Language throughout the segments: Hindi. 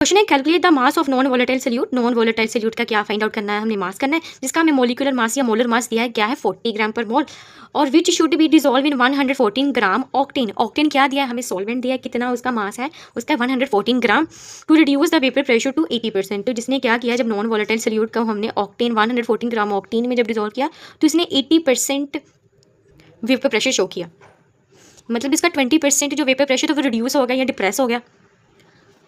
क्वेश्चन है calculate the mass of non volatile solute. Non volatile solute का क्या फाइंड आउट करना है, हमने मास करना है, जिसका हमें मोलिकुलर मास या मोलर मास दिया है क्या है 40 ग्राम पर मोल, और which should be dissolve in 114 gram octane. Octane क्या दिया है, हमें सॉल्वेंट दिया है, कितना उसका मास है, उसका 114 gram, to reduce the vapour pressure to 80%। तो जिसने क्या किया, जब नॉन वोलेटाइल सोल्यूट को हमने ऑक्टेन 114 ग्राम ऑक्टेन में जब डिजोल्व किया तो इसने 80% वेपर प्रेशर शो किया, मतलब इसका 20% जो वेपर प्रेशर तो वो रिड्यूस हो गया या डिप्रेस हो गया।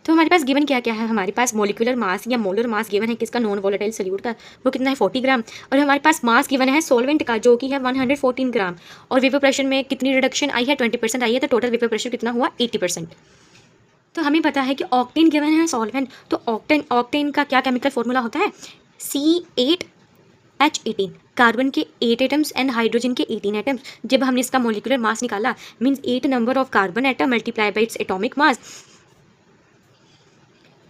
तो हमारे पास गिवन क्या क्या है, हमारे पास मोलिकुलर मास या मोलर मास गिवन है किसका, नॉन वोलेटाइल सोल्यूट का, वो कितना है 40 ग्राम, और हमारे पास मास गिवन है सॉल्वेंट का जो कि है 114 ग्राम, और वेपर प्रेशर में कितनी रिडक्शन आई है 20% आई है, तो टोटल वेपर प्रेशर कितना हुआ 80%। तो हमें पता है कि ऑक्टेन गिवन है सॉल्वेंट, तो ऑक्टेन का क्या केमिकल फॉर्मूला होता है C8H18, कार्बन के 8 एटम्स एंड हाइड्रोजन के 18 एटम्स। जब हमने इसका मोलिकुलर मास निकाला means 8 number of carbon atom multiply by its atomic mass,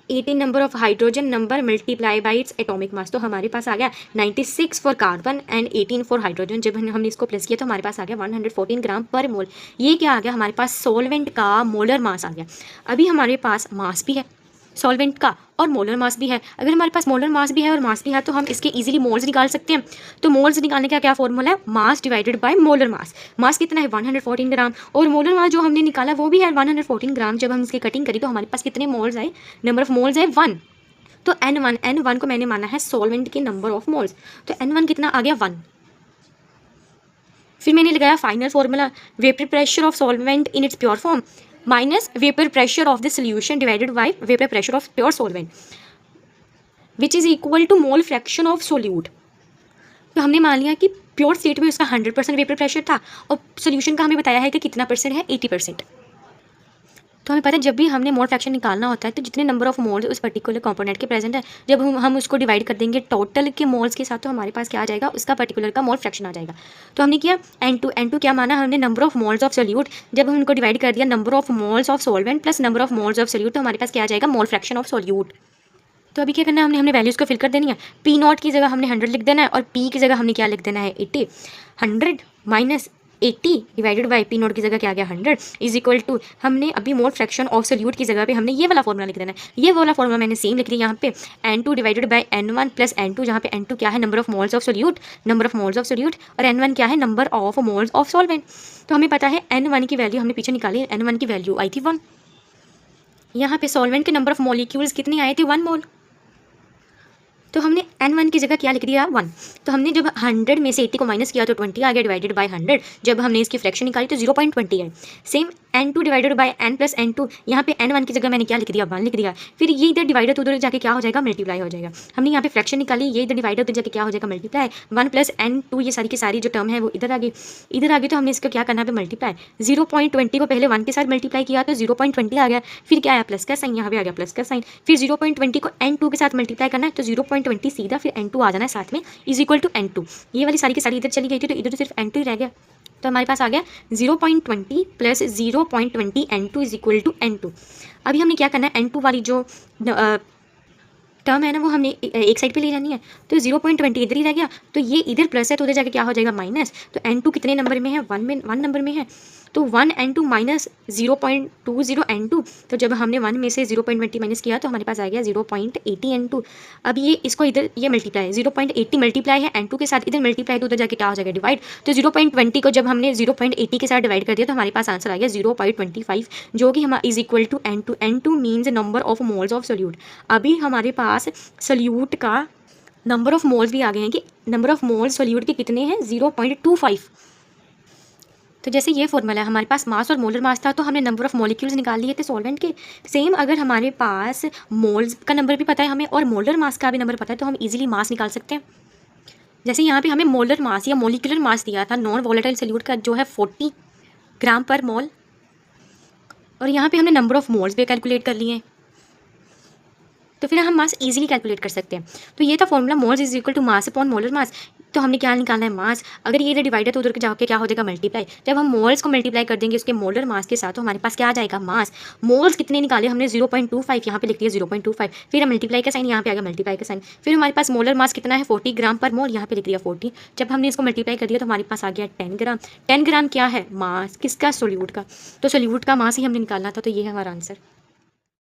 18 number of hydrogen number multiply by its atomic mass. तो हमारे पास आ गया 96 for carbon and 18 for hydrogen. जब हमने इसको प्लस किया तो हमारे पास आ गया 114 ग्राम पर मोल। ये क्या आ गया, हमारे पास सॉल्वेंट का मोलर मास आ गया। अभी हमारे पास मास भी है सॉल्वेंट का और मोलर मास भी है। अगर हमारे पास मोलर मास भी है और मास भी है तो हम इसके इजीली मोल्स निकाल सकते हैं। तो मोल्स निकालने का क्या फॉर्मूला है, mass divided by molar mass. Mass कितना है 114 ग्राम, और मोलर मास जो हमने निकाला वो भी है 114 ग्राम। जब हम इसकी कटिंग करी तो हमारे पास कितने मोल्स आए, नंबर ऑफ मोल्स है 1। तो N1 को मैंने माना है सॉल्वेंट के नंबर ऑफ मोल्स, तो N1 कितना आ गया 1। फिर मैंने लगाया final formula, vapour pressure of solvent in its pure form minus vapour pressure of the solution divided by vapour pressure of pure solvent which is equal to mole fraction of solute. तो हमने मान लिया कि प्योर स्टेट में उसका 100% वेपर प्रेशर था और सोल्यूशन का हमें बताया है कि कितना परसेंट है 80%। तो हमें पता है जब भी हमने मोल फ्रैक्शन निकालना होता है तो जितने नंबर ऑफ मोल्स उस पर्टिकुलर कंपोनेंट के प्रेजेंट है, जब हम उसको डिवाइड कर देंगे टोटल के मोल्स के साथ तो हमारे पास क्या आ जाएगा, उसका पर्टिकुलर का मोल फ्रैक्शन आ जाएगा। तो हमने किया N2 क्या माना, हमने number of moles of solute, जब हम उनको डिवाइड कर दिया number of moles of solvent plus number of moles of solute, तो हमारे पास क्या आ जाएगा, मोल फ्रैक्शन ऑफ सोल्यूट। तो अभी क्या करना है, हमने वैल्यूज़ को फिल कर देनी है। P0 की जगह हमने 100 लिख देना है और P की जगह हमने क्या लिख देना है 80। 100 माइनस 80 डिवाइडेड बाई P0 की जगह क्या आ गया 100 इज इक्वल टू, हमने अभी मोल फ्रैक्शन ऑफ सोल्यूट की जगह पे हमने ये वाला फॉर्मूला लिख देना है। ये वाला फॉर्मूला मैंने सेम लिख दिया यहाँ पे, N2 divided by N1 plus N2, जहाँ पे N2 क्या है number of moles of solute, और N1 क्या है number of moles of solvent. तो हमें पता है N1 की वैल्यू हमने पीछे निकाली, N1 की वैल्यू आई थी 1। यहाँ पे सॉल्वेंट के नंबर ऑफ मॉलिक्यूल्स कितने आए थे 1 मोल, तो हमने N1 की जगह क्या लिख दिया 1। तो हमने जब 100 में से 80 को माइनस किया तो 20 आ गया डिवाइडेड बाय 100। जब हमने इसकी फ्रैक्शन निकाली तो 0.20 है। Same N2 divided by N plus N2, यहाँ पे N1 की जगह मैंने क्या लिख दिया 1 लिख दिया। फिर ये इधर डिवाइडर तो उधर जाके क्या हो जाएगा मल्टीप्लाई हो जाएगा। हमने यहाँ पे फ्रैक्शन निकाली, ये इधर डिवाइडर उधर जाके क्या हो जाएगा मल्टीप्लाई, 1 प्लस N2 ये सारी की सारी जो टर्म है वो इधर आ गई। इधर आ गई तो हमने इसको क्या करना है मल्टीप्लाई, 0.20 को पहले 1 के साथ मल्टीप्लाई किया तो 0.20 आ गया। फिर क्या आया प्लस का साइन, यहाँ पे आ गया प्लस का साइन। फिर 0.20 को N2 के साथ मल्टीप्लाई करना है तो 0.20 सीधा फिर N2 आ जाना है साथ में इज इक्वल टू N2। ये वाली सारी की सारी इधर चली गई थी तो इधर तो सिर्फ N2 ही रह गया। तो हमारे पास आ गया 0.20 plus 0.20 N2 is equal to N2। अभी हमने क्या करना है, N2 वाली जो टर्म है ना वो हमने एक साइड पे ले जानी है। तो 0.20 इधर ही रह गया, तो ये इधर प्लस है तो उधर जाके क्या हो जाएगा माइनस। तो N2 कितने नंबर में है, 1 नंबर में है। तो 1 N2 माइनस 0.20 N2, तो जब हमने 1 में से 0.20 माइनस किया तो हमारे पास आ गया 0.80 N2। अब ये इसको इधर ये मल्टीप्लाई है, 0.80 मल्टीप्लाई है N2 के साथ, इधर मल्टीप्लाई तो उधर जाके क्या हो जाएगा डिवाइड। तो 0.20 को जब हमने 0.80 के साथ डिवाइड कर दिया तो हमारे पास आंसर आ गया 0.25, जो कि हम is equal to N2। N2 means number of moles of solute. अभी हमारे पास सोल्यूट का नंबर ऑफ मोल्स भी आ गए हैं कि नंबर ऑफ मोल्स सोल्यूट के कितने हैं 0.25। तो जैसे ये फॉर्मूला है, हमारे पास मास और मोलर मास था तो हमने नंबर ऑफ मॉलिक्यूल्स निकाल लिए थे सॉल्वेंट के। सेम अगर हमारे पास मोल्स का नंबर भी पता है हमें और मोलर मास का भी नंबर पता है तो हम इजीली मास निकाल सकते हैं। जैसे यहाँ पे हमें मोलर मास या मोलिकुलर मास दिया था नॉन वोलेटाइल सोल्यूट का जो है 40 ग्राम पर मोल, और यहाँ पे हमने नंबर ऑफ मोल्स भी कैलकुलेट कर लिए, तो फिर हम मास इजीली कैलकुलेट कर सकते हैं। तो ये था formula, moles is equal to mass upon molar mass. तो हमने क्या निकालना है मास, अगर ये इधर डिवाइड है तो उधर के जाके क्या हो जाएगा मल्टीप्लाई। जब हम मोल्स को मल्टीप्लाई कर देंगे उसके मोलर मास के साथ तो हमारे पास क्या आ जाएगा मास। मोल्स कितने निकाले हमने 0.25, यहाँ पे लिख दिया 0.25, फिर हम मल्टीप्लाई का साइन यहाँ पे आ गया मल्टीप्लाई का साइन। फिर हमारे पास मोलर मास कितना है 40 ग्राम पर मोल, यहाँ पे लिख दिया 40। जब हमने इसको मल्टीप्लाई कर दिया तो हमारे पास आ गया 10 ग्राम। 10 ग्राम क्या है मास किसका, सोल्यूट का। तो सोल्यूट का मास ही हमने निकालना था, तो ये है हमारा आंसर।